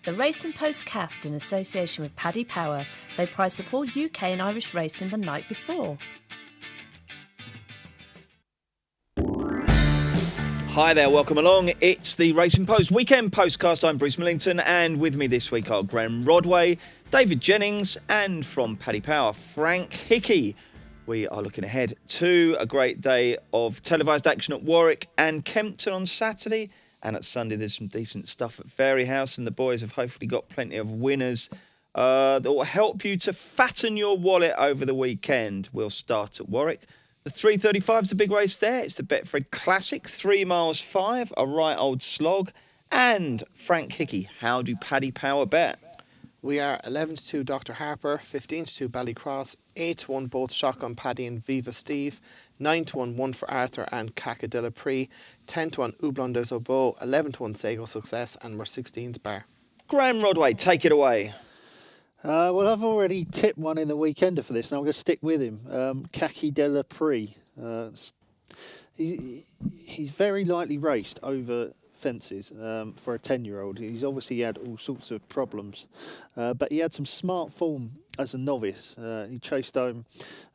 The Race and Postcast in association with Paddy Power. They prize support UK and Irish racing the night before. Hi there, welcome along. It's the Racing Post Weekend Postcast. I'm Bruce Millington, and with me this week are Graham Rodway, David Jennings, and from Paddy Power, Frank Hickey. We are looking ahead to a great day of televised action at Warwick and Kempton on Saturday. And at Sunday, there's some decent stuff at Fairyhouse, and the boys have hopefully got plenty of winners that will help you to fatten your wallet over the weekend. We'll start at Warwick. The 3:35 is the big race there. It's the Betfred Classic, 3 miles 5, a right old slog. And Frank Hickey, how do Paddy Power bet? We are 11-2 Dr. Harper, 15-2 Ballycross, 8-1 both Shotgun Paddy and Viva Steve, 9-1 1 for Arthur and Caca de la Prix, 10-1 Oublon des Obeaux, 11-1 Sago Success, and we're 16's Bar. Graham Rodway, take it away. Well, I've already tipped one in the weekender for this, and I'm going to stick with him. Caca de la Prix. He's very lightly raced over fences for a 10-year-old. He's obviously had all sorts of problems, but he had some smart form as a novice. He chased home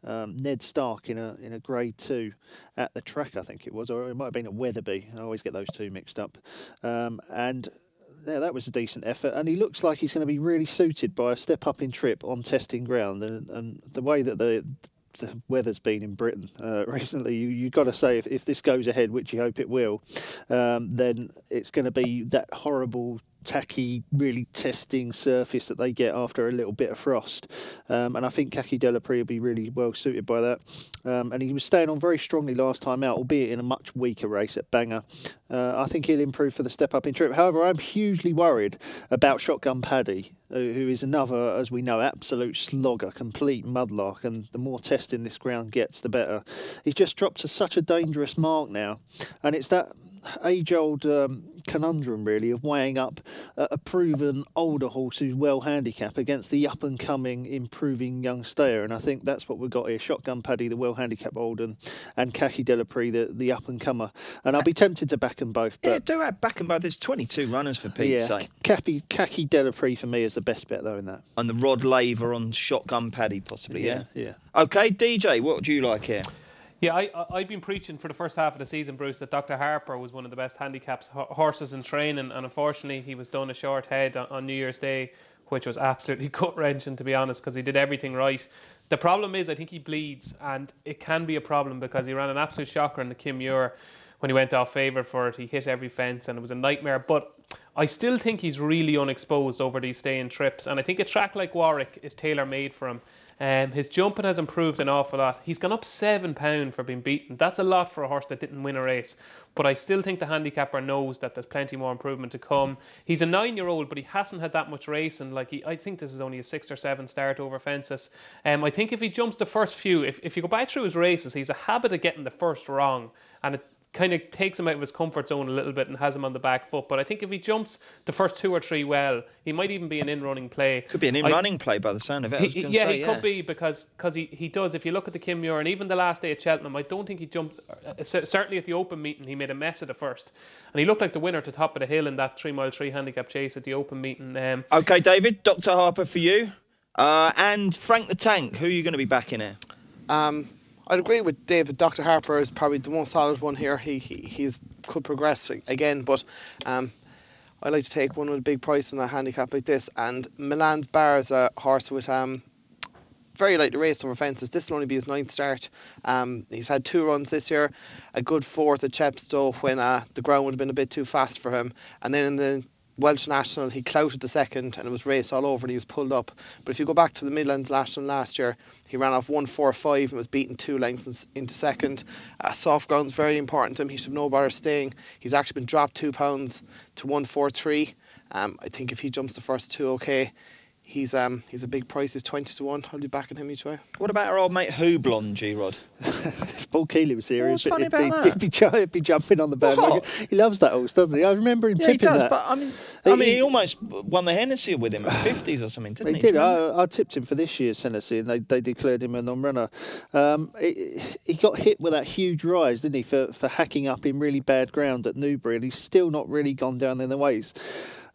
Ned Stark in a Grade 2 at the track, I think it was, or it might have been at Wetherby. I always get those two mixed up. And yeah, that was a decent effort, and he looks like he's going to be really suited by a step up in trip on testing ground, and the way that the weather's been in Britain recently, you've got to say if this goes ahead, which you hope it will, then it's going to be that horrible, tacky, really testing surface that they get after a little bit of frost. And I think Caca de la Prix will be really well suited by that. And he was staying on very strongly last time out, albeit in a much weaker race at Bangor. I think he'll improve for the step up in trip. However, I'm hugely worried about Shotgun Paddy, who is another, as we know, absolute slogger, complete mudlark, and the more testing this ground gets, the better. He's just dropped to such a dangerous mark now, and it's that age-old conundrum, really, of weighing up a proven older horse who's well handicapped against the up-and-coming, improving young stayer, and I think that's what we've got here. Shotgun Paddy, the well handicapped old, and Caca de la Prix, the up-and-comer, and I'll be tempted to back them both. But yeah, do back them both. There's 22 runners for Pete's sake. Caca de la Prix for me is the best bet, though, in that. And the Rod Laver on Shotgun Paddy, possibly, yeah? Yeah. OK, DJ, what do you like here? Yeah, I've been preaching for the first half of the season, Bruce, that Dr. Harper was one of the best handicapped horses in training, and unfortunately he was done a short head on New Year's Day, which was absolutely gut-wrenching, to be honest, because he did everything right. The problem is I think he bleeds, and it can be a problem because he ran an absolute shocker in the Kim Muir when he went off favourite for it. He hit every fence and it was a nightmare, but I still think he's really unexposed over these staying trips, and I think a track like Warwick is tailor-made for him. His jumping has improved an awful lot. He's gone up £7 for being beaten. That's a lot for a horse that didn't win a race. But I still think the handicapper knows that there's plenty more improvement to come. He's a 9-year-old, but he hasn't had that much racing. I think this is only a 6 or 7 start over fences. I think if he jumps the first few, if you go back through his races, he's a habit of getting the first wrong, and it kind of takes him out of his comfort zone a little bit and has him on the back foot. But I think if he jumps the first 2 or 3 well, he might even be an in-running play. Could be an in-running play by the sound of it. He could be, because he does. If you look at the Kim Muir and even the last day at Cheltenham, I don't think he jumped. Certainly at the Open meeting, he made a mess of the first. And he looked like the winner to top of the hill in that 3 mile 3 handicap chase at the Open meeting. OK, David, Dr. Harper for you. And Frank the Tank, who are you going to be backing here? I'd agree with David. Dr. Harper is probably the most solid one here. He could progress again, but I like to take one with a big price in a handicap like this. And Milan's Bar is a horse with very lightly raced over fences. This will only be his 9th start. He's had 2 runs this year, a good 4th at Chepstow when the ground would have been a bit too fast for him, and then in the Welsh National he clouted the second and it was race all over and he was pulled up. But if you go back to the Midlands National last year, he ran off 1.45 and was beaten 2 lengths into second. Soft ground's very important to him. He should know better staying. He's actually been dropped £2 to 1.43. I think if he jumps the first 2 okay, he's a big price. He's 20-1. I'll be backing him each way. What about our old mate Houblon, G-Rod? If Paul Keeley was here, What's funny about that? He'd be jumping on the bandwagon. He loves that horse, doesn't he? I remember him tipping that. He does, but I mean, he almost won the Hennessy with him at 50s or something, didn't he? He did. I tipped him for this year's Hennessy, and they declared him a non-runner. He got hit with that huge rise, didn't he, for hacking up in really bad ground at Newbury, and he's still not really gone down in the ways.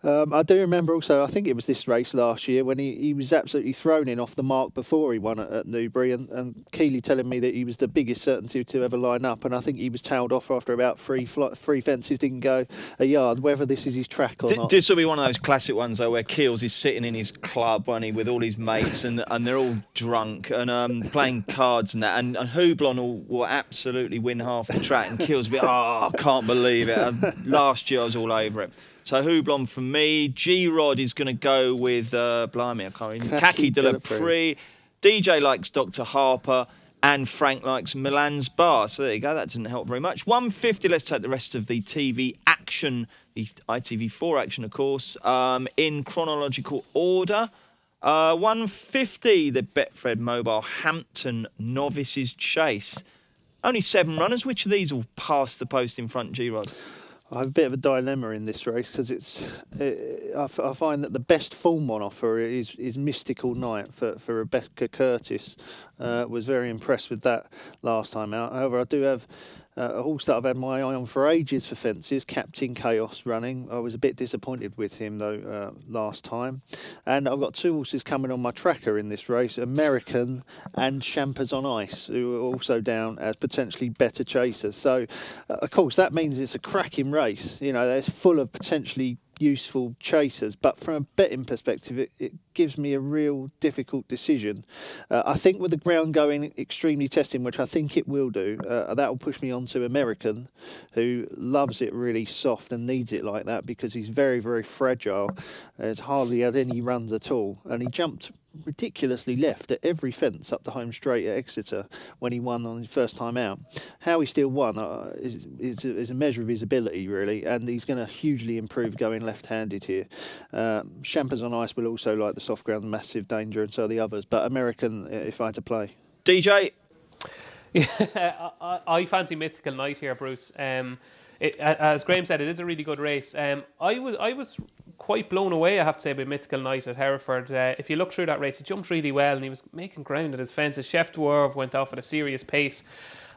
I do remember also, I think it was this race last year when he was absolutely thrown in off the mark before he won at Newbury, and Keeley telling me that he was the biggest certainty to ever line up, and I think he was tailed off after about three fences, didn't go a yard, whether this is his track or not. This will be one of those classic ones though, where Keels is sitting in his club, won't he, with all his mates, and they're all drunk and playing cards and that, and Hublon will absolutely win half the track, and Keels will be, I can't believe it. Last year I was all over it. So Hublon for me. G-Rod is going to go with, blimey, I can't remember, Kaki de la Prix. DJ likes Dr. Harper, and Frank likes Milan's Bar. So there you go, that didn't help very much. 150, let's take the rest of the TV action, the ITV4 action, of course, in chronological order. 150, the Betfred Mobile Hampton Novices Chase. Only 7 runners. Which of these will pass the post in front, G-Rod? I have a bit of a dilemma in this race because I find that the best form on offer is Mystical Night for Rebecca Curtis. Was very impressed with that last time out. However, I do have a horse that I've had my eye on for ages for fences, Captain Chaos running. I was a bit disappointed with him though last time. And I've got 2 horses coming on my tracker in this race, American and Champers on Ice, who are also down as potentially better chasers. So, of course, that means it's a cracking race. You know, it's full of potentially useful chasers, but from a betting perspective it gives me a real difficult decision. I think with the ground going extremely testing, which I think it will do, that will push me on to American, who loves it really soft and needs it like that because he's very, very fragile. Has hardly had any runs at all, and he jumped ridiculously left at every fence up the home straight at Exeter when he won on his first time out. How he still won is a measure of his ability, really, and he's going to hugely improve going left-handed here. Champers on Ice will also like the soft ground, Massive Danger, and so the others, but American if I had to play. DJ? Yeah, I fancy Mythical Night here, Bruce. As Graham said, it is a really good race. I was quite blown away, I have to say, by Mythical Night at Hereford. If you look through that race, he jumped really well and he was making ground at his fences. Chef Dwarf went off at a serious pace.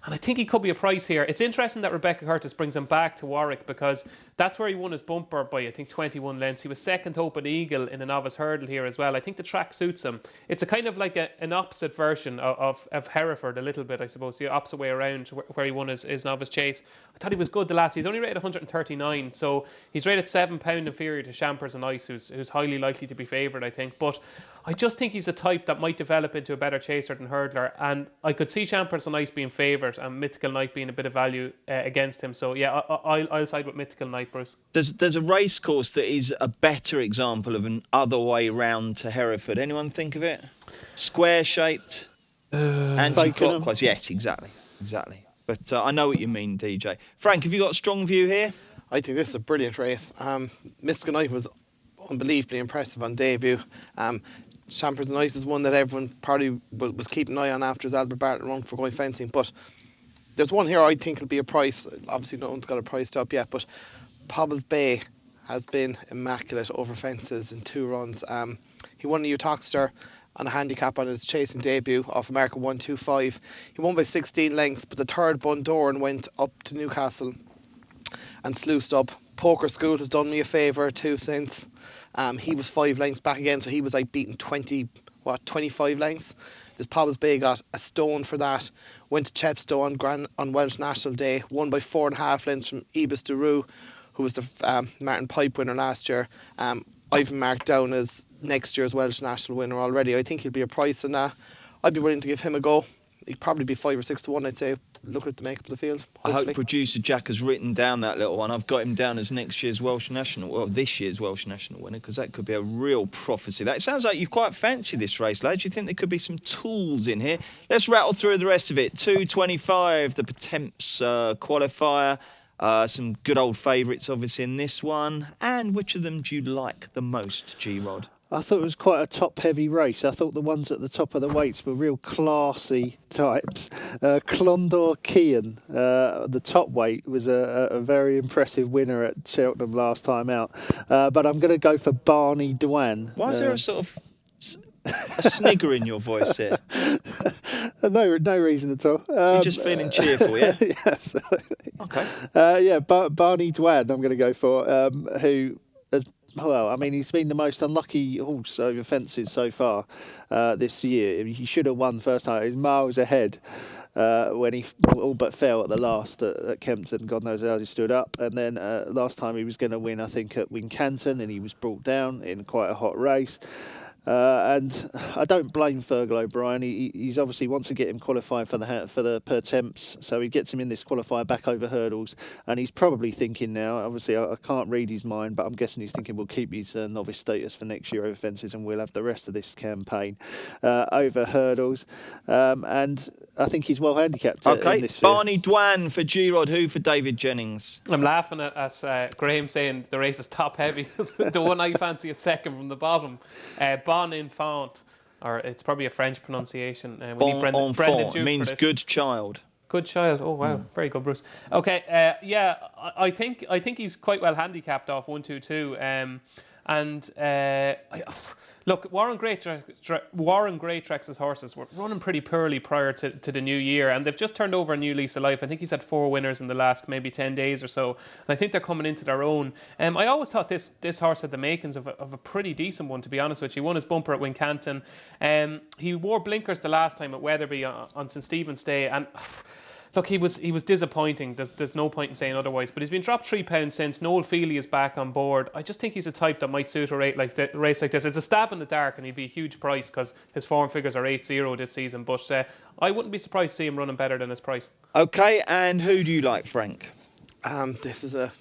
And I think he could be a price here. It's interesting that Rebecca Curtis brings him back to Warwick because that's where he won his bumper by, I think, 21 lengths. He was second Open Eagle in a novice hurdle here as well. I think the track suits him. It's a kind of like an opposite version of Hereford a little bit, I suppose, the opposite way around where he won his novice chase. I thought he was good the last. He's only rated 139, so he's rated £7 inferior to Champers on Ice, who's highly likely to be favoured, I think. But I just think he's a type that might develop into a better chaser than hurdler, and I could see Champers on Ice being favoured and Mythical Night being a bit of value against him. So yeah, I'll side with Mythical Night, Bruce. There's a race course that is a better example of an other way round to Hereford. Anyone think of it? Square shaped, anti-clockwise. Yes, exactly. But I know what you mean, DJ. Frank, have you got a strong view here? I think this is a brilliant race. Mystical Night was unbelievably impressive on debut. Champers on Ice is one that everyone probably was keeping an eye on after his Albert Bartlett run for going fencing. But there's one here I think will be a price. Obviously, no one's got a price up yet, but Pobbles Bay has been immaculate over fences in 2 runs. He won the Utoxeter on a handicap on his chasing debut off America 125. He won by 16 lengths, but the third Bundoran went up to Newcastle and sluiced up. Poker School has done me a favour too since. He was 5 lengths back again, so he was like beaten 25 lengths. This Pobbles Bay got a stone for that. Went to Chepstow on Welsh National Day. Won by 4.5 lengths from Ibis de Roo, who was the Martin Pipe winner last year. I've marked down as next year's Welsh National winner already. I think he'll be a price, and I'd be willing to give him a go. He'd probably be 5 or 6 to 1, I'd say, looking at the makeup of the field. Hopefully. I hope producer Jack has written down that little one. I've got him down as next year's Welsh National, well, this year's Welsh National winner, because that could be a real prophecy. That sounds like you quite fancy this race, lads. You think there could be some tools in here? Let's rattle through the rest of it. 2.25, the Pertemps qualifier. Some good old favourites, obviously, in this one. And which of them do you like the most, G-Rod? I thought it was quite a top-heavy race. I thought the ones at the top of the weights were real classy types. Clondor Kean, the top weight, was a very impressive winner at Cheltenham last time out. But I'm going to go for Barney Dwan. Why is there a sort of a snigger in your voice here? No reason at all. You're just feeling cheerful, yeah? Yeah, absolutely. Okay. Barney Dwan I'm going to go for, who well, I mean, he's been the most unlucky horse over fences so far this year. He should have won first time. He was miles ahead when he all but fell at the last at Kempton. God knows how he stood up. And then last time he was going to win, I think, at Wincanton, and he was brought down in quite a hot race. And I don't blame Fergal O'Brien. He's obviously wants to get him qualified for the per temps, so he gets him in this qualifier back over hurdles. And he's probably thinking now. Obviously, I can't read his mind, but I'm guessing he's thinking we'll keep his novice status for next year over fences, and we'll have the rest of this campaign over hurdles. And I think he's well handicapped. Okay, in this field. Barney Dwan for G-Rod, who for David Jennings? I'm laughing at Graham saying the race is top heavy. The one I fancy is second from the bottom. Bon Enfant, or it's probably a French pronunciation. We need Brendan Duke means for this. good child. Good child. Oh wow, very good, Bruce. Okay, I think he's quite well handicapped off 1-2-2. Look, Warren Greatrex' horses were running pretty poorly prior to the new year, and they've just turned over a new lease of life. I think he's had 4 winners in the last maybe 10 days or so, and I think they're coming into their own. I always thought this horse had the makings of a pretty decent one, to be honest with you. He won his bumper at Wincanton. He wore blinkers the last time at Wetherby on St Stephen's Day, and look, he was disappointing. There's no point in saying otherwise. But he's been dropped £3 since. Noel Feely is back on board. I just think he's a type that might suit a race like this. It's a stab in the dark, and he'd be a huge price because his form figures are 8-0 this season. But I wouldn't be surprised to see him running better than his price. Okay, and who do you like, Frank? This is a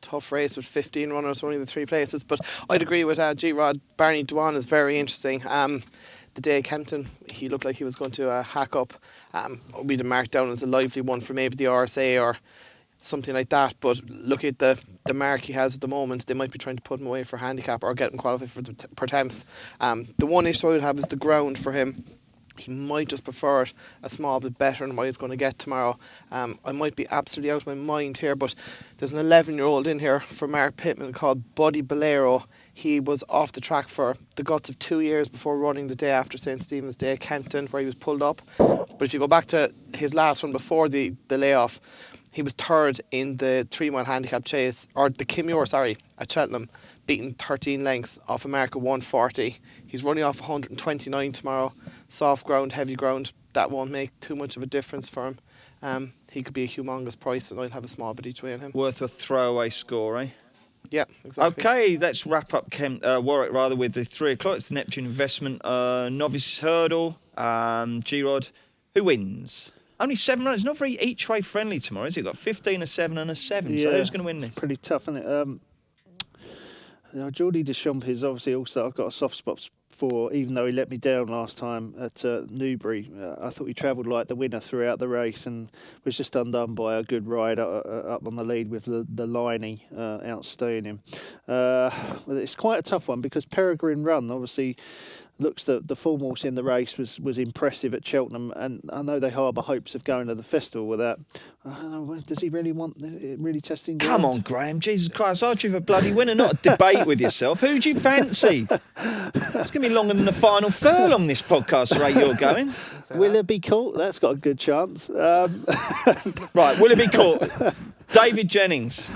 tough race with 15 runners, only the 3 places. But I'd agree with G-Rod. Barney Dwan is very interesting. The day at Kempton, he looked like he was going to hack up. We'd have marked down as a lively one for maybe the RSA or something like that. But look at the mark he has at the moment. They might be trying to put him away for handicap or get him qualified for the per temps. The one issue I would have is the ground for him. He might just prefer it a small bit better than what he's going to get tomorrow. I might be absolutely out of my mind here, but there's an 11-year-old in here for Mark Pittman called Buddy Bolero. He was off the track for the guts of 2 years before running the day after St Stephen's Day at Kempton, where he was pulled up. But if you go back to his last run before the layoff, he was third in the 3-mile handicap chase, or the Kim Muir, at Cheltenham, beating 13 lengths off a mark of 140. He's running off 129 tomorrow. Soft ground, heavy ground, that won't make too much of a difference for him. He could be a humongous price, and I'll have a small bit each way on him. Worth a throwaway score, eh? Yeah, exactly. Okay, let's wrap up Warwick with the 3 o'clock. It's the Neptune Investment Novice Hurdle. G-Rod, who wins? Only 7 runners. Not very each-way friendly tomorrow, is it? Got 15, a 7 and a 7. Yeah, so who's going to win this? Pretty tough, isn't it? Geordie Deschamps is obviously also I've got a soft spot for, even though he let me down last time at Newbury. I thought he travelled like the winner throughout the race and was just undone by a good ride up on the lead with the Liney outstaying him. It's quite a tough one because Peregrine Run obviously looks the foremost in the race was impressive at Cheltenham, and I know they harbour hopes of going to the festival with that. I don't know, does he really want really testing? Come on, Graham, Jesus Christ, aren't you a bloody winner? Not a debate with yourself. Who do you fancy? It's going to be longer than the final furlong, this podcast, the rate you're going. Will it be caught? That's got a good chance. Right, will it be caught? David Jennings.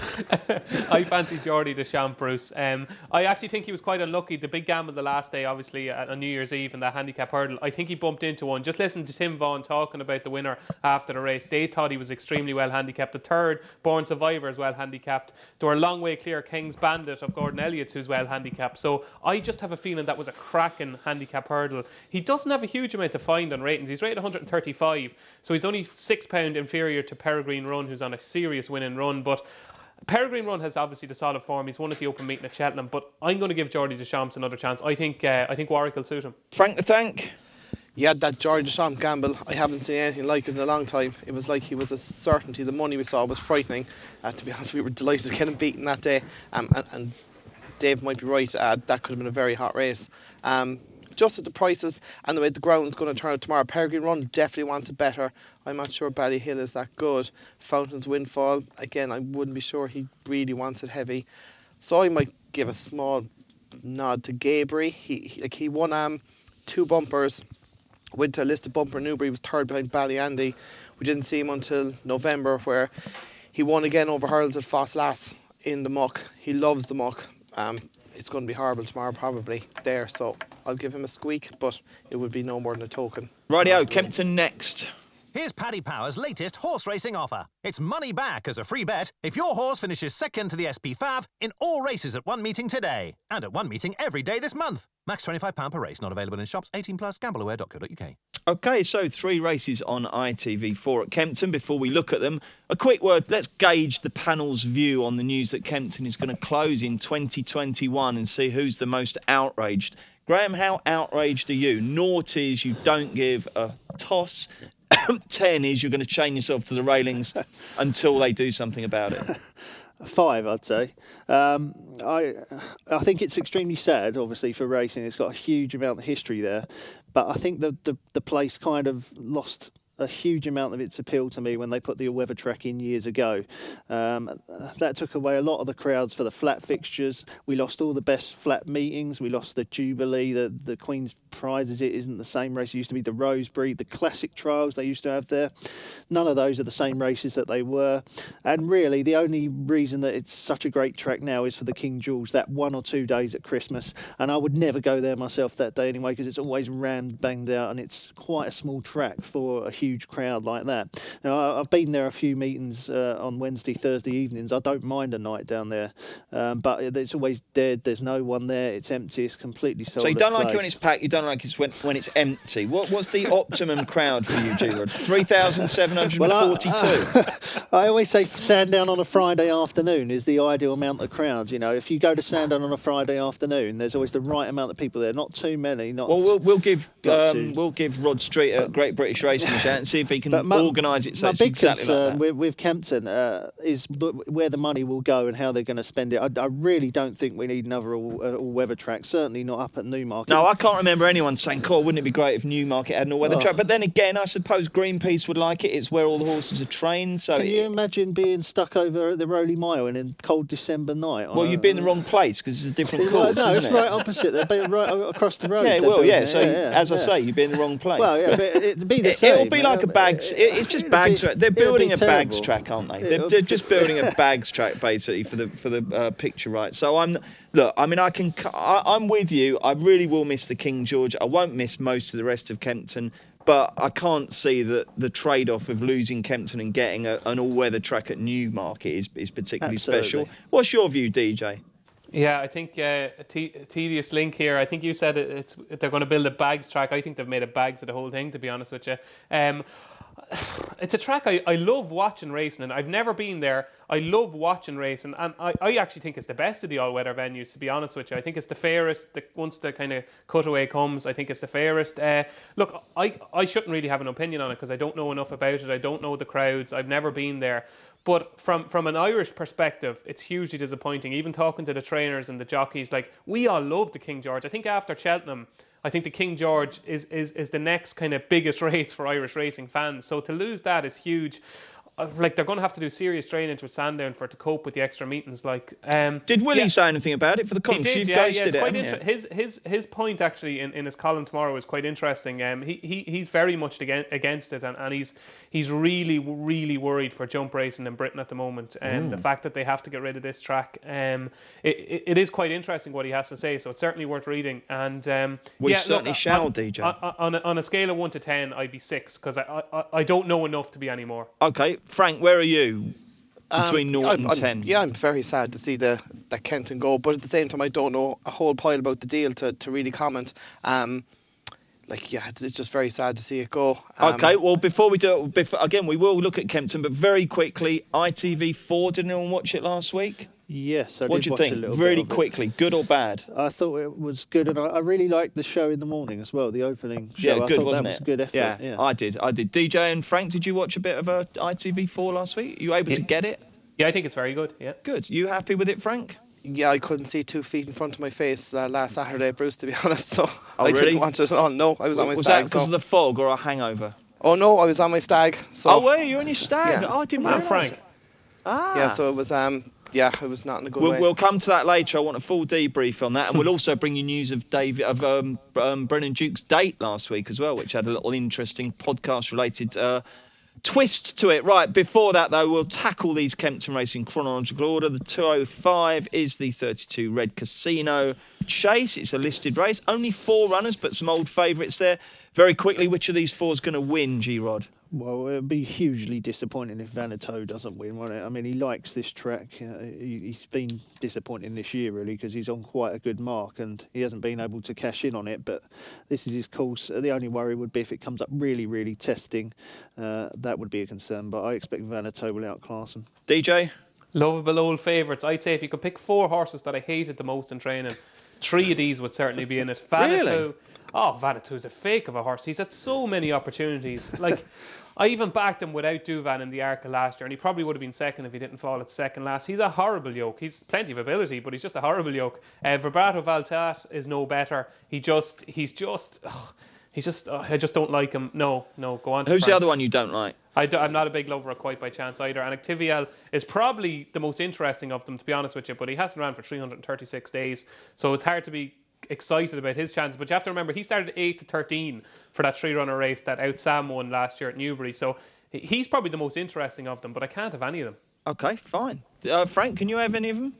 I fancy Geordie Deschamps, Bruce. I actually think he was quite unlucky. The big gamble the last day, obviously, on New Year's Eve in that handicap hurdle, I think he bumped into one. Just listen to Tim Vaughan talking about the winner after the race. They thought he was extremely well handicapped. The third, Born Survivor, is well handicapped. They were a long way clear King's Bandit of Gordon Elliott's, who's well handicapped. So I just have a feeling that was a cracking handicap hurdle. He doesn't have a huge amount to find on ratings. He's rated 135, so he's only £6 inferior to Peregrine Run, who's on a serious winning run. But Peregrine Run has obviously the solid form. He's won at the open meeting at Cheltenham, but I'm going to give Geordie Deschamps another chance. I think Warwick will suit him. Frank the Tank. Yeah, that Geordie Deschamps gamble, I haven't seen anything like it in a long time. It was like he was a certainty. The money we saw was frightening. To be honest, we were delighted to get him beaten that day. And Dave might be right, that could have been a very hot race. Just at the prices and the way the ground's going to turn out tomorrow, Peregrine Run definitely wants it better. I'm not sure Ballyhill is that good. Fountain's Windfall, again, I wouldn't be sure he really wants it heavy. So I might give a small nod to Gabriel. He won 2 bumpers. Went to a listed bumper in Newbury. He was third behind Ballyandy. We didn't see him until November, where he won again over hurdles at Foss Lass in the muck. He loves the muck. It's going to be horrible tomorrow, probably there. So I'll give him a squeak, but it would be no more than a token. Rightio, Kempton next. Here's Paddy Power's latest horse racing offer. It's money back as a free bet if your horse finishes second to the SP5 in all races at one meeting today. And at one meeting every day this month. Max £25 per race, not available in shops. 18 plus, gambleaware.co.uk. OK, so 3 races on ITV4 at Kempton. Before we look at them, a quick word. Let's gauge the panel's view on the news that Kempton is going to close in 2021 and see who's the most outraged. Graham, how outraged are you? Naught is you don't give a toss. 10 is you're going to chain yourself to the railings until they do something about it. 5, I'd say. I think it's extremely sad, obviously, for racing. It's got a huge amount of history there, but I think the place kind of lost a huge amount of its appeal to me when they put the all-weather track in years ago. That took away a lot of the crowds for the flat fixtures. We lost all the best flat meetings. We lost the Jubilee, the Queen's Prizes. It isn't the same race. It used to be the Rosebery, the classic trials they used to have there. None of those are the same races that they were. And really, the only reason that it's such a great track now is for the King George, that 1 or 2 days at Christmas. And I would never go there myself that day anyway, because it's always rammed, banged out, and it's quite a small track for a huge crowd like that. Now, I've been there a few meetings on Wednesday, Thursday evenings. I don't mind a night down there, but it's always dead. There's no one there. It's empty. It's completely sold. So you don't like it when it's packed. You don't like it when it's empty. What's the optimum crowd for you, G-Rod? 3,742. Well, I always say Sandown on a Friday afternoon is the ideal amount of crowds. You know, if you go to Sandown on a Friday afternoon, there's always the right amount of people there. Not too many. We'll give Rod Street at Great British Racing a shout and see if he can organise it so it's exactly like that. My big concern with Kempton is where the money will go and how they're going to spend it. I really don't think we need another all-weather track. Certainly not up at Newmarket. No, I can't remember anyone saying, "Cool, wouldn't it be great if Newmarket had an all-weather track?" But then again, I suppose Greenpeace would like it. It's where all the horses are trained. So can you imagine being stuck over at the Rowley Mile in a cold December night? Well, you'd be in the wrong place because it's a different course, no, isn't it's it? right opposite. They'd be right across the road. Yeah, it will. Yeah. So as I say, you'd be in the wrong place. Well, yeah, but it'd be the same. It'll be like a bags. It's just bags. They're building a bags track, aren't they? They're just building a bags track basically for the picture right. So I'm with you. I really will miss the King George. I won't miss most of the rest of Kempton. But I can't see that the trade-off of losing Kempton and getting an all-weather track at Newmarket is particularly special. What's your view, DJ? Yeah, I think a tedious link here. I think you said they're going to build a bags track. I think they've made a bags of the whole thing, to be honest with you. It's a track I love watching racing, and I've never been there. I love watching racing, and I actually think it's the best of the all-weather venues, to be honest with you. I think it's the fairest. Once the kind of cutaway comes, I think it's the fairest. Look, I shouldn't really have an opinion on it because I don't know enough about it. I don't know the crowds. I've never been there. But from an Irish perspective, it's hugely disappointing. Even talking to the trainers and the jockeys, like, we all love the King George. I think after Cheltenham, I think the King George is the next kind of biggest race for Irish racing fans. So to lose that is huge. Like, they're going to have to do serious drainage with Sandown to cope with the extra meetings. Like, did Willie say anything about it for the column? He did, it's quite interesting. His point actually in his column tomorrow is quite interesting. He's very much against it, and he's really worried for jump racing in Britain at the moment. The fact that they have to get rid of this track, it is quite interesting what he has to say. So it's certainly worth reading. And we certainly shall, DJ. On a scale of 1 to 10, I'd be 6 because I don't know enough to be any more. Okay. Frank, where are you between 0 and 10? Yeah, I'm very sad to see that Kenton go, but at the same time, I don't know a whole pile about the deal to really comment. It's just very sad to see it go. Okay, well, before we do it, again, we will look at Kempton, but very quickly, ITV4, did anyone watch it last week? Yes, I did. What do you think? Really quickly, good or bad? I thought it was good, and I really liked the show in the morning as well, the opening show. Yeah, good, I thought wasn't that was it? a good effort. Yeah, I did. DJ and Frank, did you watch a bit of ITV4 last week? Are you able to get it? Yeah, I think it's very good, yeah. Good. You happy with it, Frank? Yeah, I couldn't see 2 feet in front of my face last Saturday, Bruce, to be honest, so really? Didn't want it at all. No, I was on my stag. Was that because of the fog or a hangover? Oh, no, I was on my stag. So. Oh, were you on your stag? Yeah. Oh, I didn't realise. Frank. Yeah, so it was... it was not in a good way. We'll come to that later. I want a full debrief on that, and we'll also bring you news of Brennan Duke's date last week as well, which had a little interesting podcast-related twist to it. Right, before that, though, we'll tackle these Kempton races in chronological order. The 205 is the 32 Red Casino Chase. It's a listed race. Only 4 runners, but some old favourites there. Very quickly, which of these 4 is going to win, G-Rod? Well, it'd be hugely disappointing if Vanuatu doesn't win, won't it? I mean, he likes this track. He's been disappointing this year, really, because he's on quite a good mark and he hasn't been able to cash in on it. But this is his course. The only worry would be if it comes up really, really testing. That would be a concern. But I expect Vanuatu will outclass him. DJ? Lovable old favourites. I'd say if you could pick 4 horses that I hated the most in training, 3 of these would certainly be in it. Vanuatu. Really? Oh, Vanuatu is a fake of a horse. He's had so many opportunities. Like, I even backed him without Duvan in the Arca last year, and he probably would have been second if he didn't fall at second last. He's a horrible yoke. He's plenty of ability, but he's just a horrible yoke. Vibrato Valtat is no better. I just don't like him. No, go on. Who's the other one you don't like? I'm not a big lover of Quite by Chance either. And Activial is probably the most interesting of them, to be honest with you, but he hasn't ran for 336 days, so it's hard to be excited about his chances. But you have to remember, he started 8 to 13 for that 3-runner race that Out Sam won last year at Newbury, so he's probably the most interesting of them, but I can't have any of them. Okay, fine. Frank, can you have any of them?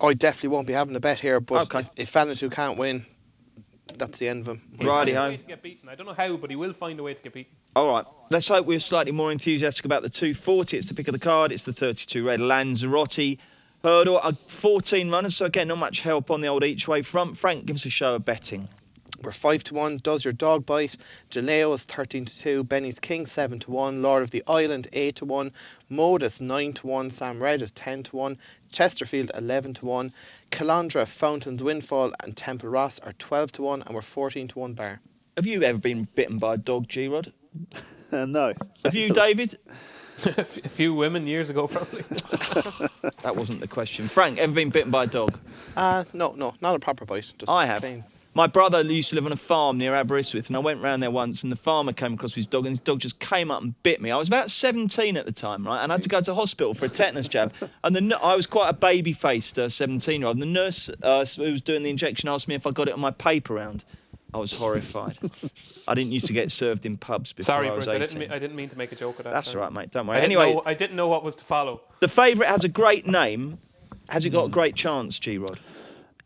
I definitely won't be having a bet here, but Okay. if Vanuatu can't win, that's the end of him. He'll find a Righty-ho. way to get beaten. I don't know how, but he will find a way to get beaten. All right, let's hope we're slightly more enthusiastic about the 240. It's the pick of the card. It's the 32 Red Lanzarote Hurdle. 14 runners, so again, not much help on the old each way front. Frank, give us a show of betting. We're 5-1. Does Your Dog Bite? Jaleo is 13-2. Benny's King 7-1. Lord of the Island 8-1. Modus 9-1. Sam Red is 10-1. Chesterfield 11-1. Calandra, Fountains Windfall and Temple Ross are 12-1, and we're 14-1 bar. Have you ever been bitten by a dog, G-Rod? No. Have you, David? A few women years ago, probably. That wasn't the question. Frank, ever been bitten by a dog? No, not a proper bite. Just I have. plain. My brother used to live on a farm near Aberystwyth, and I went round there once, and the farmer came across with his dog, and his dog just came up and bit me. I was about 17 at the time, right, and I had to go to hospital for a tetanus jab. And I was quite a baby-faced 17-year-old, and the nurse who was doing the injection asked me if I got it on my paper round. I was horrified. I didn't used to get served in pubs before Sorry, I was Bruce, 18. I didn't mean to make a joke of that. That's all Sorry. right, mate. Don't worry. Anyway, I didn't know what was to follow. the favourite has a great name. Has it got a great chance, G-Rod?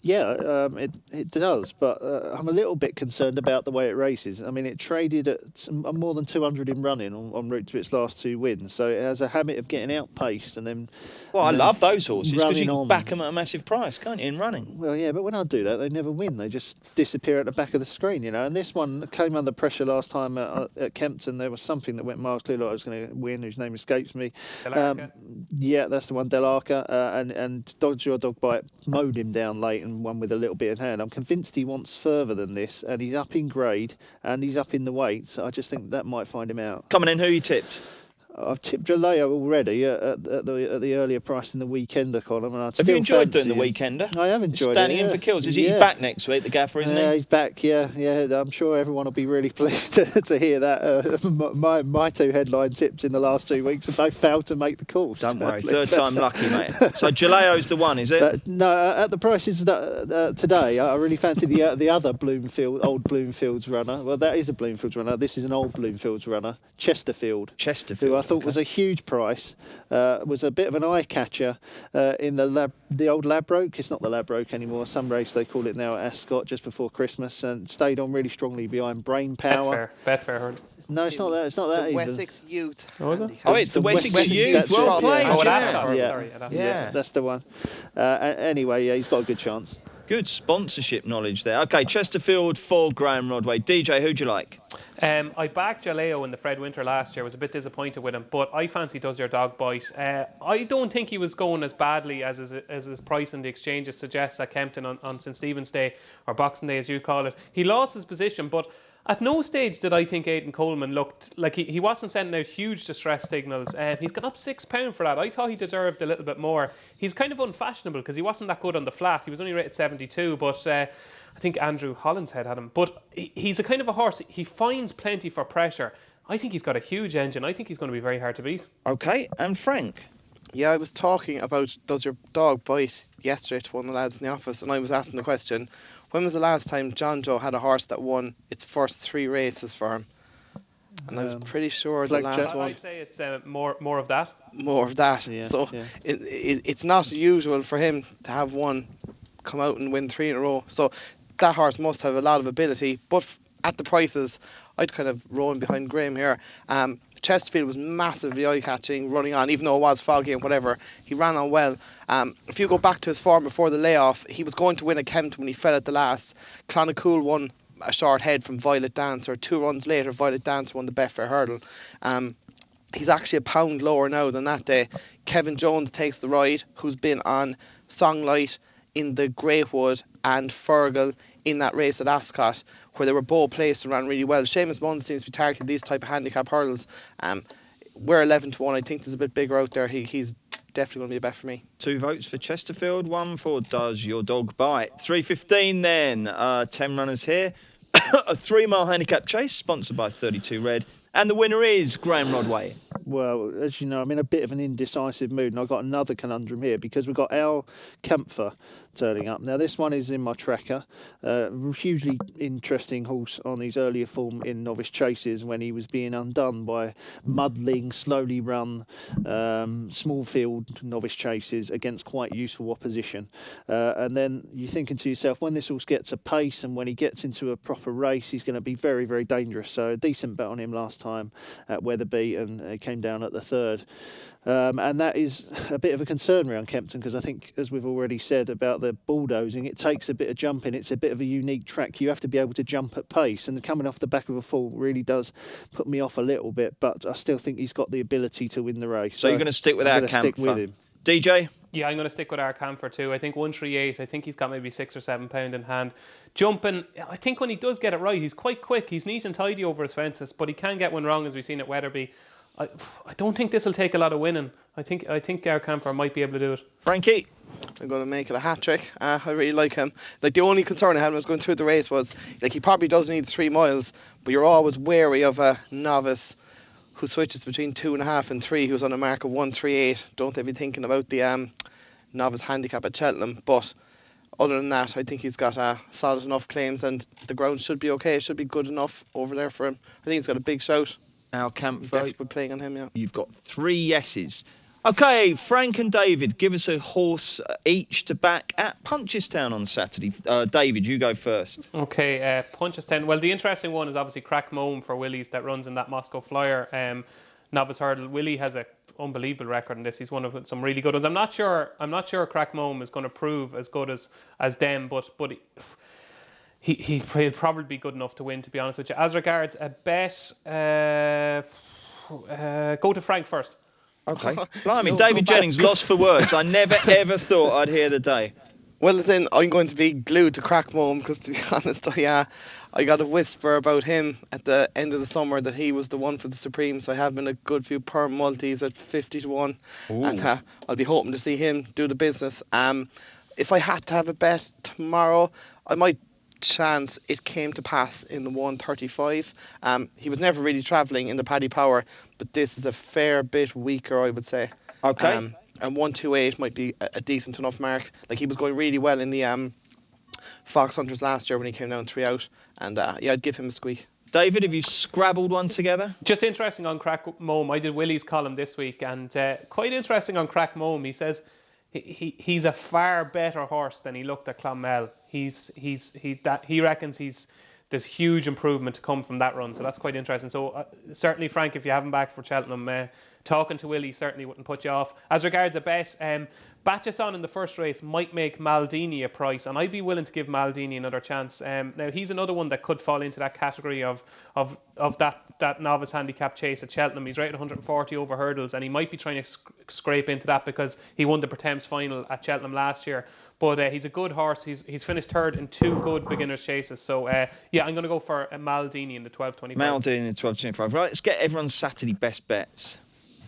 Yeah, it does, but I'm a little bit concerned about the way it races. I mean, it traded at more than 200 in running en route to its last 2 wins, so it has a habit of getting outpaced and then... Well, I love those horses because you running can on. back them at a massive price, can't you, in running? Well, yeah, but when I do that, they never win. They just disappear at the back of the screen, you know. And this one came under pressure last time at Kempton. There was something that went miles clear, like I was going to win, whose name escapes me. Del Arca. Yeah, that's the one, Del Arca. And Dodge Your Dog Bite mowed him down late and won with a little bit in hand. I'm convinced he wants further than this, and he's up in grade and he's up in the weight. So I just think that might find him out. Coming in, who you tipped? I've tipped Jaleo already at the earlier price in the Weekender column. And I'd Have you still enjoyed doing the fancy Weekender? I have enjoyed It's Danny it. in for kills. Is he Yeah. back next week, the gaffer, isn't Yeah, he? he's back. Yeah. I'm sure everyone will be really pleased to hear that. My 2 headline tips in the last 2 weeks have both failed to make the course. Don't worry, sadly. third time lucky, mate. So Jaleo's the one, is it? But no, at the prices that today, I really fancy the other old Bloomfields runner. Well, that is a Bloomfields runner. This is an old Bloomfields runner, Chesterfield. Chesterfield, who I thought okay. was a huge price, was a bit of an eye catcher in the old Ladbroke. It's not the Ladbroke anymore. Some race they call it now at Ascot just before Christmas, and stayed on really strongly behind Brain Power. Betfair heard. No, it's not that. It's not that The either. Wessex Youth. Oh, is it? Handicap. Oh, it's the Wessex Wessex Youth. Youth, Well that's it, played. yeah. Oh, at yeah. Ascot. Yeah. Sorry, at Ascot. Yeah. That's the one. Anyway, yeah, he's got a good chance. Good sponsorship knowledge there. Okay, Chesterfield for Graham Rodway. DJ, who'd you like? I backed Jaleo in the Fred Winter last year. Was a bit disappointed with him, but I fancy Does Your Dog Bite. I don't think he was going as badly as his price in the exchanges suggests at Kempton on St Stephen's Day, or Boxing Day as you call it. He lost his position, but at no stage did I think Aidan Coleman looked like he wasn't sending out huge distress signals. He's gone up £6 for that. I thought he deserved a little bit more. He's kind of unfashionable because he wasn't that good on the flat. He was only rated 72, but I think Andrew Hollinshead had him. But he's a kind of a horse. He finds plenty for pressure. I think he's got a huge engine. I think he's going to be very hard to beat. Okay, and Frank. Yeah, I was talking about Does Your Dog Bite yesterday to one of the lads in the office, and I was asking the question, when was the last time John Joe had a horse that won its first 3 races for him? And I was pretty sure the blackjack. last one. I'd say it's more of that. More of that. Yeah, So yeah. it's not usual for him to have one come out and win 3 in a row. So that horse must have a lot of ability. But at the prices, I'd kind of row in behind Graham here. Chesterfield was massively eye-catching, running on, even though it was foggy and whatever. He ran on well. If you go back to his form before the layoff, he was going to win at Kempton when he fell at the last. Clonakul won a short head from Violet Dancer. 2 runs later, Violet Dancer won the Betfair Hurdle. He's actually a pound lower now than that day. Kevin Jones takes the ride, who's been on Songlight in the Greywood and Fergal in that race at Ascot, where they were both placed and ran really well. Seamus Munn seems to be targeting these type of handicap hurdles. We're 11-1. I think there's a bit bigger out there. He's definitely going to be a bet for me. 2 votes for Chesterfield, 1 for Does Your Dog Bite. 3:15 then. 10 runners here. A 3-mile handicap chase sponsored by 32 Red. And the winner is Graham Rodway. Well, as you know, I'm in a bit of an indecisive mood, and I've got another conundrum here because we've got Al Kempfer turning up. Now, this one is in my tracker. Hugely interesting horse on his earlier form in novice chases when he was being undone by muddling, slowly run, small field novice chases against quite useful opposition. And then you're thinking to yourself, when this horse gets a pace and when he gets into a proper race, he's going to be very, very dangerous. So a decent bet on him last time at Weatherby, and he came down at the 3rd. And that is a bit of a concern around Kempton because I think, as we've already said about the bulldozing, it takes a bit of jumping. It's a bit of a unique track. You have to be able to jump at pace, and coming off the back of a fall really does put me off a little bit, but I still think he's got the ability to win the race. So you're going to stick with our Kempfer? Stick with him. DJ? Yeah, I'm going to stick with our Camphor too. I think 138. I think he's got maybe 6 or 7 pound in hand. Jumping, I think when he does get it right, he's quite quick. He's neat and tidy over his fences, but he can get one wrong, as we've seen at Weatherby. I don't think this will take a lot of winning. I think our Camphor might be able to do it. Frankie? I'm going to make it a hat trick. I really like him. Like, the only concern I had when I was going through the race was, like, he probably does need 3 miles, but you're always wary of a novice who switches between 2.5 and 3, who's on a mark of 138. Don't they be thinking about the novice handicap at Cheltenham? But other than that, I think he's got solid enough claims, and the ground should be okay. It should be good enough over there for him. I think he's got a big shout. Our Kempfer. Definitely put playing on him, yeah. You've got 3 yeses. Okay, Frank and David, give us a horse each to back at Punchestown on Saturday. David, you go first. Okay, Punchestown. Well, the interesting one is obviously Crack Mome for Willie's that runs in that Moscow Flyer novice hurdle. Willie has an unbelievable record in this. He's one of some really good ones. I'm not sure Crack Mome is going to prove as good as them, but he'll probably be good enough to win, to be honest with you. As regards a bet, go to Frank first. Okay. Blimey, David Jennings, lost for words. I never, ever thought I'd hear the day. Well, then I'm going to be glued to Crack Mome because, to be honest, I got a whisper about him at the end of the summer that he was the one for the Supreme. So I have been a good few perm multis at 50-1, and I'll be hoping to see him do the business. If I had to have a bet tomorrow, I might chance it came to pass in the 135. He was never really travelling in the Paddy Power, but this is a fair bit weaker, I would say. Okay. And 128 might be a decent enough mark. Like, he was going really well in the Fox Hunters last year when he came down 3 out, and I'd give him a squeak. David, have you scrabbled one together? Just interesting on Crack Mome. I did Willie's column this week, and quite interesting on Crack Mome. He says he's a far better horse than he looked at Clonmel. He reckons there's huge improvement to come from that run, so that's quite interesting. So certainly, Frank, if you haven't back for Cheltenham, talking to Willie certainly wouldn't put you off. As regards a bet, Batchison in the first race might make Maldini a price, and I'd be willing to give Maldini another chance. Now, he's another one that could fall into that category of that novice handicap chase at Cheltenham. He's rated 140 over hurdles, and he might be trying to scrape into that because he won the Pertemps final at Cheltenham last year. But he's a good horse. He's finished 3rd in 2 good beginners chases. So, I'm going to go for Maldini in the 12.25. Maldini in the 12.25. Right, let's get everyone's Saturday best bets.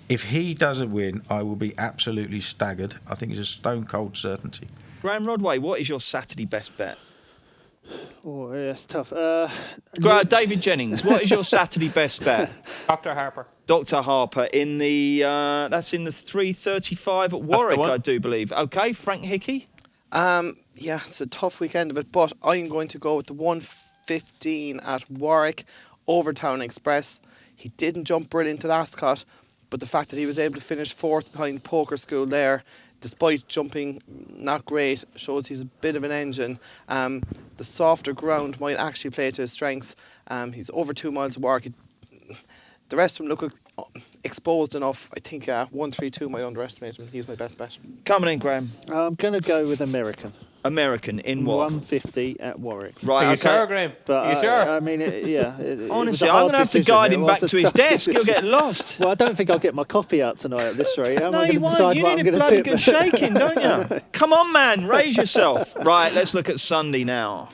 If he doesn't win, I will be absolutely staggered. I think it's a stone cold certainty. Graham Rodway, what is your Saturday best bet? Oh, yeah, it's tough. David Jennings, what is your Saturday best bet? Dr. Harper. Dr. Harper in the that's in the 3:35 at Warwick, I do believe. Okay, Frank Hickey. Yeah, it's a tough weekend of it, but I'm going to go with the 115 at Warwick, Overtown Express. He didn't jump brilliant at Ascot, but the fact that he was able to finish 4th behind Poker School there, despite jumping not great, shows he's a bit of an engine. The softer ground might actually play to his strengths. He's over 2 miles of work. The rest of them look exposed enough. I think 132 might underestimate him. He's my best bet. Coming in, Graham. I'm going to go with American. American in what? 150 at Warwick. Right, Are you okay. sure, Graham? But Are you sure? I mean, it Honestly, was a I'm hard going to have to decision. guide It him was back a to his tough desk. He'll decision. get lost. Well, I don't think I'll get my coffee out tonight at this rate. Am No, I going you to won't. decide You what I'm need a going to bloody tip? good shaking, don't you? Come on, man. Raise yourself. Right, let's look at Sunday now.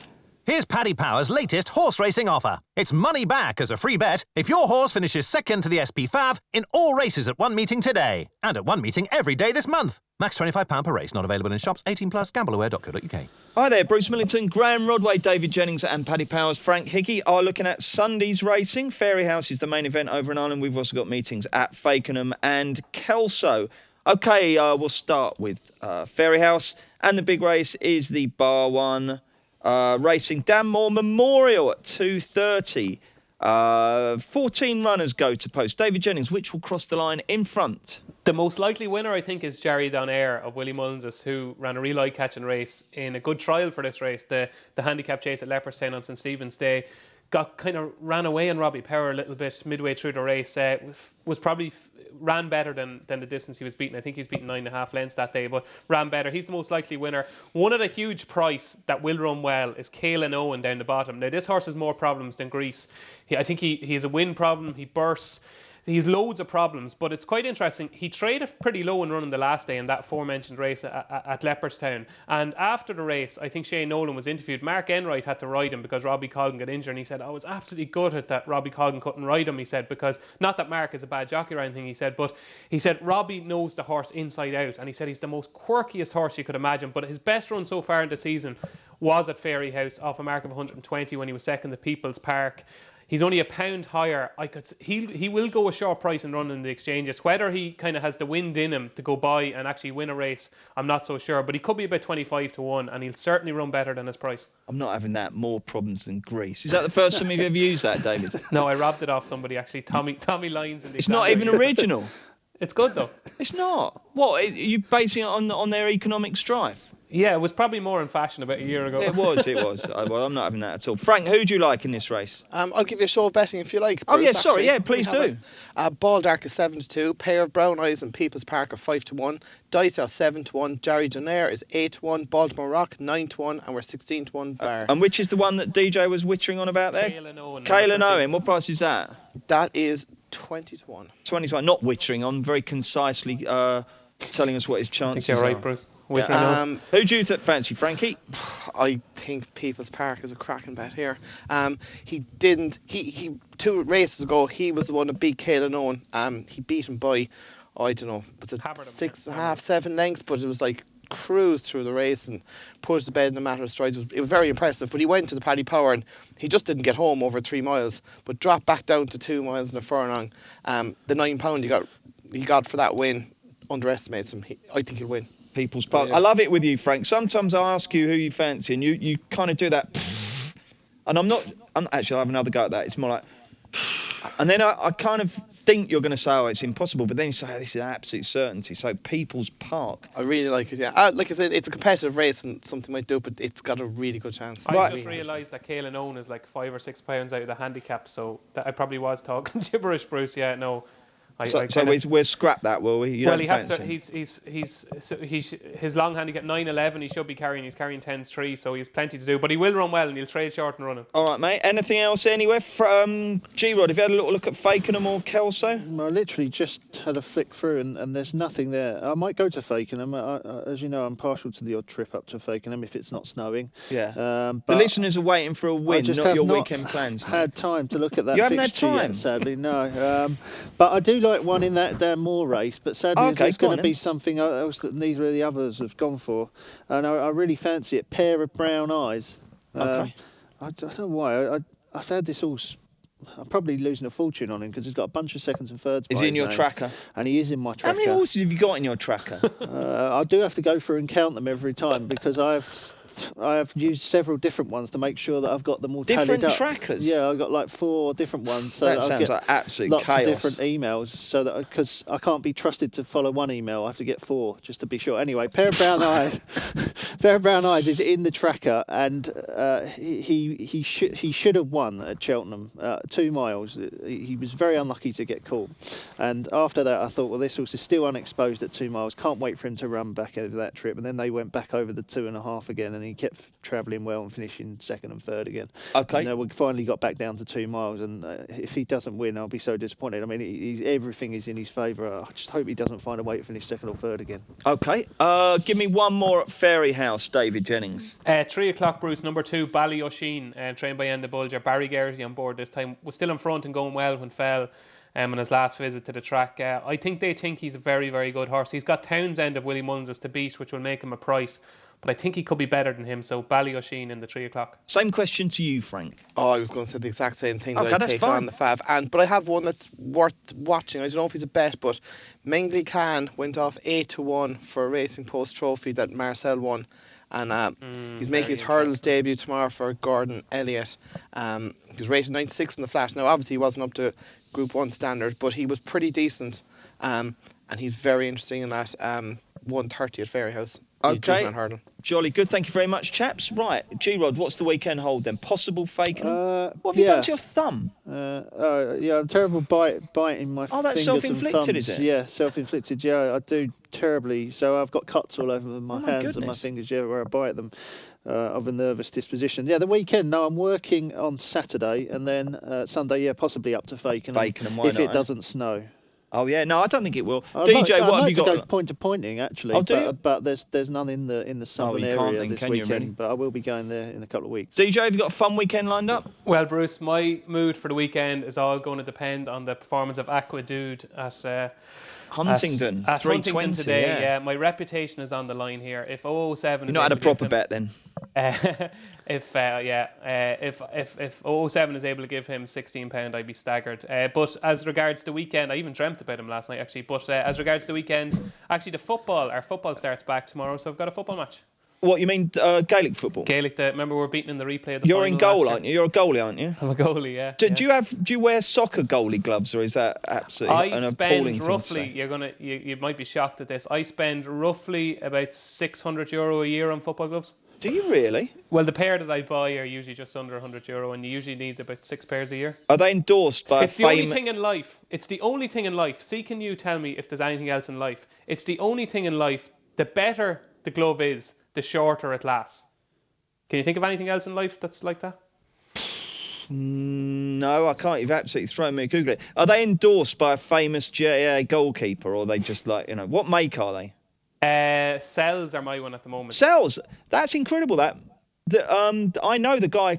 Here's Paddy Power's latest horse racing offer. It's money back as a free bet if your horse finishes second to the SP5 in all races at one meeting today. And at one meeting every day this month. Max £25 per race. Not available in shops. 18 plus. Gambleaware.co.uk. Hi there, Bruce Millington, Graham Rodway, David Jennings and Paddy Powers. Frank Hickey are looking at Sunday's racing. Fairyhouse is the main event over in Ireland. We've also got meetings at Fakenham and Kelso. OK, we'll start with Fairyhouse. And the big race is the Bar 1 Racing Danmore Memorial at 2:30. 14 runners go to post. David Jennings, which will cross the line in front? The most likely winner, I think, is Jerry Donaire of Willie Mullins, who ran a real eye-catching race in a good trial for this race. The handicap chase at Leopardstown on St Stephen's Day ran away on Robbie Power a little bit midway through the race. Was probably ran better than the distance he was beaten. I think he was beaten 9.5 lengths that day, but ran better. He's the most likely winner. One at a huge price that will run well is Caelan Owen down the bottom. Now, this horse has more problems than Grease. I think he has a wind problem. He bursts. He's loads of problems, but it's quite interesting. He traded pretty low in running the last day in that aforementioned race at Leopardstown. And after the race, I think Shane Nolan was interviewed. Mark Enright had to ride him because Robbie Colgan got injured. And he said, I was absolutely gutted that Robbie Colgan couldn't ride him, he said, because not that Mark is a bad jockey or anything, he said, but he said Robbie knows the horse inside out. And he said he's the most quirkiest horse you could imagine. But his best run so far in the season was at Fairyhouse off a mark of 120 when he was second at People's Park. He's only a pound higher. He will go a short price and run in the exchanges. Whether he kind of has the wind in him to go by and actually win a race, I'm not so sure. But he could be about 25 to 1, and he'll certainly run better than his price. I'm not having that. More problems than Grease. Is that the first time you've ever used that, David? No, I robbed it off somebody actually. Tommy Lyons. It's not even original. It's good though. It's not. What? Are you basing it on their economic strife? Yeah, it was probably more in fashion about a year ago. It was. I'm not having that at all. Frank, who do you like in this race? I'll give you a show of betting if you like. Oh, Bruce, yeah, sorry. actually. Yeah, please do. Baldark is 7-2. Pair of Brown Eyes and People's Park are 5-1. Dice are 7-1. Jerry Donaire is 8-1. Baltimore Rock 9-1, and we're 16-1 bar. And which is the one that DJ was wittering on about there? Caelan Owen. Caelan Owen. What price is that? That is 20-1. 20-1. Not wittering on, very concisely telling us what his I chances think you're right, are. Bruce. Yeah. Who do you fancy, Frankie? I think People's Park is a cracking bet here. He 2 races ago, he was the one that beat Caelan Owen. He beat him by, I don't know, was it 6.5, 7 lengths, but it was like cruised through the race and put to bed in a matter of strides. It was very impressive, but he went to the Paddy Power and he just didn't get home over 3 miles, but dropped back down to 2 miles and a furlong. The £9 he got for that win underestimates him. I think he'll win. People's Park. I love it with you, Frank. Sometimes I ask you who you fancy and you kind of do that. And I'm actually, I'll have another go at that. It's more like, and then I kind of think you're going to say, oh, it's impossible. But then you say, oh, this is absolute certainty. So People's Park. I really like it, yeah. Like I said, it's a competitive race and something might do it, but it's got a really good chance. I just realised that Caelan Owen is like 5 or 6 pounds out of the handicap, so that I probably was talking gibberish, Bruce. Yeah, no. So we'll scrap that, will we? You well, don't he has fancy to. His long handicap 9.11. He should be carrying. He's carrying 10.3, so he has plenty to do. But he will run well, and he'll trade short and running. All right, mate. Anything else anywhere from G-Rod? Have you had a little look at Fakenham or Kelso? I literally just had a flick through and there's nothing there. I might go to Fakenham. As you know, I'm partial to the odd trip up to Fakenham if it's not snowing. Yeah. But the listeners are waiting for a win, just not have your not weekend plans. Had time to look at that. You haven't had fixture time? yet, sadly, no. But I do like one in that Danmore race. But sadly, there's going to be something else that neither of the others have gone for, and I really fancy it. Pair of Brown Eyes. Okay. I don't know why. I've had this all. I'm probably losing a fortune on him because he's got a bunch of seconds and thirds. Is he in your tracker? And he is in my tracker. How many horses have you got in your tracker? I do have to go through and count them every time because I have have used several different ones to make sure that I've got them all tallied Different up. trackers? Yeah, I've got like 4 different ones. So That I'll sounds get like absolute lots chaos. of different emails, so that because I can't be trusted to follow one email, I have to get 4 just to be sure. Anyway, pair of brown eyes. Pair of brown eyes is in the tracker, and he should have won at Cheltenham 2 miles. He was very unlucky to get caught, and after that I thought, well, this horse is still unexposed at 2 miles. Can't wait for him to run back over that trip. And then they went back over the 2.5 again, and he kept travelling well and finishing 2nd and 3rd again. Okay. And we finally got back down to 2 miles, and if he doesn't win, I'll be so disappointed. I mean, everything is in his favour. I just hope he doesn't find a way to finish 2nd or 3rd again. Okay. Give me one more at Fairy House, David Jennings. 3 o'clock, Bruce. Number 2, Ballyosheen, trained by Enda Bulger. Barry Geraghty on board this time. Was still in front and going well when fell on his last visit to the track. I think they think he's a very, very good horse. He's got Townsend of Willie Mullins to beat, which will make him a price. But I think he could be better than him. So Ballyosheen in the 3 o'clock. Same question to you, Frank. Oh, I was going to say the exact same thing. Okay, that I'd that's take fine. on the Fav. But I have one that's worth watching. I don't know if he's a bet, but Mengley Khan went off 8-1 for a Racing Post trophy that Marcel won. And he's making his hurdles debut tomorrow for Gordon Elliott. He was rated 96 in the flat. Now, obviously, he wasn't up to Group 1 standard, but he was pretty decent. And he's very interesting in that 130 at Fairy House. Okay. Hurdle. Jolly good. Thank you very much, chaps. Right, G-Rod, what's the weekend hold then? Possible faking? What have you done to your thumb? Yeah, I'm terrible biting my Oh, that's fingers self-inflicted, and thumbs. is it? Yeah, self-inflicted. Yeah, I do terribly. So I've got cuts all over my hands and my goodness. fingers. Yeah, where I bite them. Of a nervous disposition. Yeah, the weekend. No, I'm working on Saturday and then Sunday. Yeah, possibly up to Fakenham. Fakenham, why if not, it eh? doesn't snow. Oh yeah, no, I don't think it will. I'd DJ, like, what I'd have like you to got? go point to pointing actually, Oh, do you? but there's none in the southern you can't area then, this can you, weekend. really? But I will be going there in a couple of weeks. DJ, have you got a fun weekend lined up? Well, Bruce, my mood for the weekend is all going to depend on the performance of Aqua Dude at Huntingdon, at 320 Huntington today. yeah. My reputation is on the line here. If 007 You're is not had a able to give proper him- bet then. if 007 is able to give him £16, I'd be staggered. But as regards the weekend, I even dreamt about him last night actually. But as regards the weekend, actually our football starts back tomorrow, so I've got a football match. What, you mean Gaelic football? Gaelic, remember we're beaten in the replay of the You're final in goal, last year. aren't you? You're a goalie, aren't you? I'm a goalie, yeah. Do you wear soccer goalie gloves, or is that absolutely an I appalling spend thing to roughly, say? you might be shocked at this, I spend roughly about €600 a year on football gloves. Do you really? Well, the pair that I buy are usually just under €100, and you usually need about 6 pairs a year. Are they endorsed by It's the only thing in life. It's the only thing in life. See, can you tell me if there's anything else in life? It's the only thing in life. The better the glove is, the shorter it lasts. Can you think of anything else in life that's like that? No, I can't. You've absolutely thrown me a Google it. Are they endorsed by a famous GAA goalkeeper, or are they just like, what make are they? Cells are my one at the moment. Cells. That's incredible. I know the guy,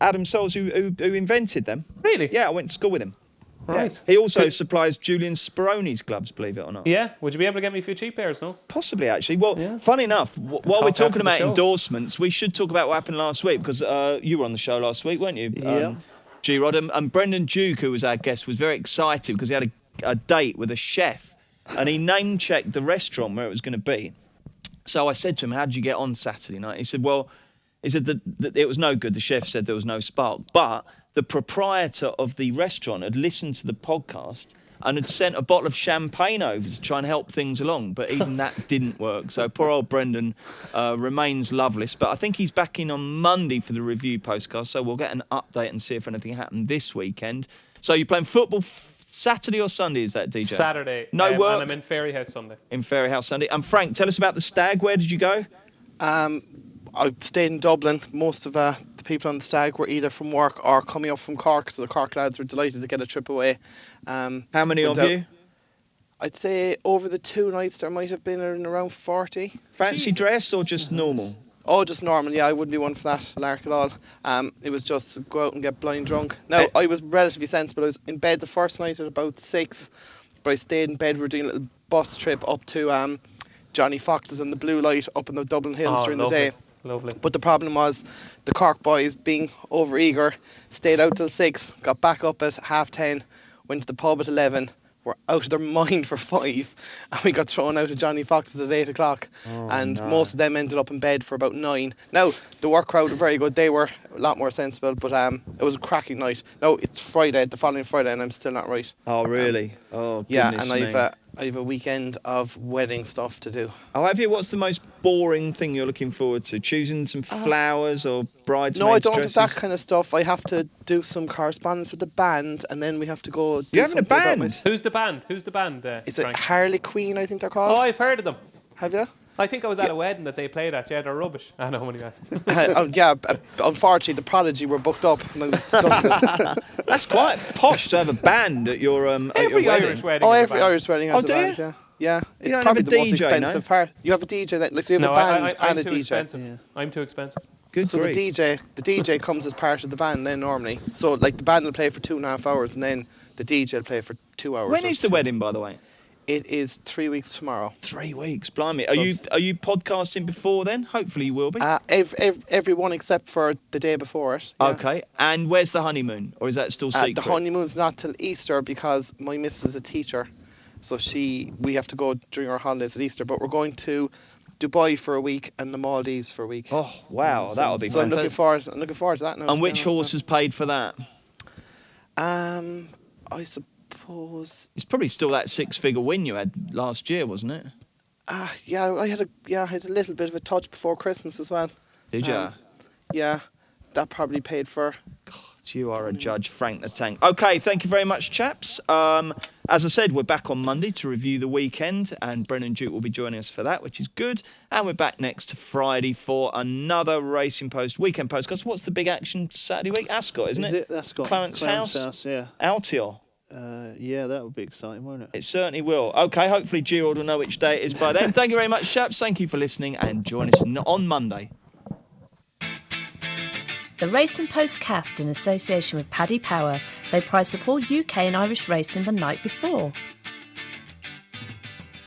Adam Cells, who invented them. Really? Yeah, I went to school with him. Right. Yeah. He also supplies Julian Speroni's gloves, believe it or not. Yeah. Would you be able to get me a few cheap pairs, no? Possibly, actually. Well, Yeah. funny enough, while we're Talk after talking the about show. endorsements, we should talk about what happened last week, because you were on the show last week, weren't you? Yeah. G-Rod. And Brendan Duke, who was our guest, was very excited because he had a date with a chef, and he name-checked the restaurant where it was going to be. So I said to him, how did you get on Saturday night? He said, that it was no good. The chef said there was no spark. But the proprietor of the restaurant had listened to the podcast and had sent a bottle of champagne over to try and help things along. But even that didn't work. So poor old Brendan remains loveless. But I think he's back in on Monday for the review postcast. So we'll get an update and see if anything happened this weekend. So you're playing football Saturday or Sunday, is that, DJ? Saturday. No work? And I'm in Fairy House Sunday. In Fairy House Sunday. And Frank, tell us about the stag. Where did you go? I stayed in Dublin. Most of the people on the stag were either from work or coming up from Cork, so the Cork lads were delighted to get a trip away. How many of you? I'd say over the 2 nights there might have been around 40. Fancy dress or just normal? Oh, just normal, yeah, I wouldn't be one for that lark at all. It was just go out and get blind drunk. Now, I was relatively sensible. I was in bed the first night at about 6, but I stayed in bed. We were doing a little bus trip up to Johnny Fox's and the Blue Light up in the Dublin Hills during lovely. the day. Lovely. But the problem was the Cork boys, being over-eager, stayed out till 6, got back up at 10:30, went to the pub at 11, were out of their mind for 5, and we got thrown out of Johnny Fox's at 8 o'clock, and most of them ended up in bed for about 9. Now, the work crowd were very good. They were a lot more sensible, but it was a cracking night. No, it's Friday, the following Friday, and I'm still not right. Oh, really? Yeah, goodness and me. I have a weekend of wedding stuff to do. Oh, have you? What's the most boring thing you're looking forward to? Choosing some flowers or bridesmaids' No, I don't dresses? have that kind of stuff. I have to do some correspondence with the band, and then we have to go do You're having a something about band? Who's the band? Is Is it Harley Quinn, I think they're called? Oh, I've heard of them. Have you? I think I was at a wedding that they played at. Yeah, they're rubbish. I know, only that. Unfortunately, the Prodigy were booked up. And I was discussing it. That's quite posh to have a band at your at your Every wedding. Irish wedding. Oh, is a every band. Irish wedding has Oh, a do band, you? yeah. Yeah, it's don't probably have a the most DJ, no? expensive part. You have a DJ that, like, so you have No, a band I'm and a too DJ. expensive. Yeah. I'm too expensive. Good So grief. the DJ comes as part of the band then normally. So like the band will play for 2.5 hours, and then the DJ will play for 2 hours. When or is the two. wedding, by the way? It is 3 weeks tomorrow. 3 weeks, blimey. Are you podcasting before then? Hopefully you will be. Everyone except for the day before it. Yeah. Okay. And where's the honeymoon? Or is that still secret? The honeymoon's not till Easter because my missus is a teacher, so we have to go during our holidays at Easter. But we're going to Dubai for a week and the Maldives for a week. Oh, wow. That'll be So I'm fantastic. looking forward to that now. And which horse has paid for that? I suppose. It's probably still that 6-figure win you had last year, wasn't it? Yeah, I had a little bit of a touch before Christmas as well. Did you? Yeah, that probably paid for. You are a judge, Frank the Tank. Okay, thank you very much, chaps. As I said, we're back on Monday to review the weekend, and Brennan Duke will be joining us for that, which is good. And we're back next Friday for another Racing Post weekend postcast. What's the big action Saturday week? Ascot, isn't it? Ascot. Clarence House. Yeah. Altior. Yeah, that would be exciting, won't it? It certainly will. Okay, hopefully Gerald will know which day it is by then. Thank you very much, chaps. Thank you for listening, and join us on Monday. The Racing Postcast in association with Paddy Power. They prize support UK and Irish racing the night before.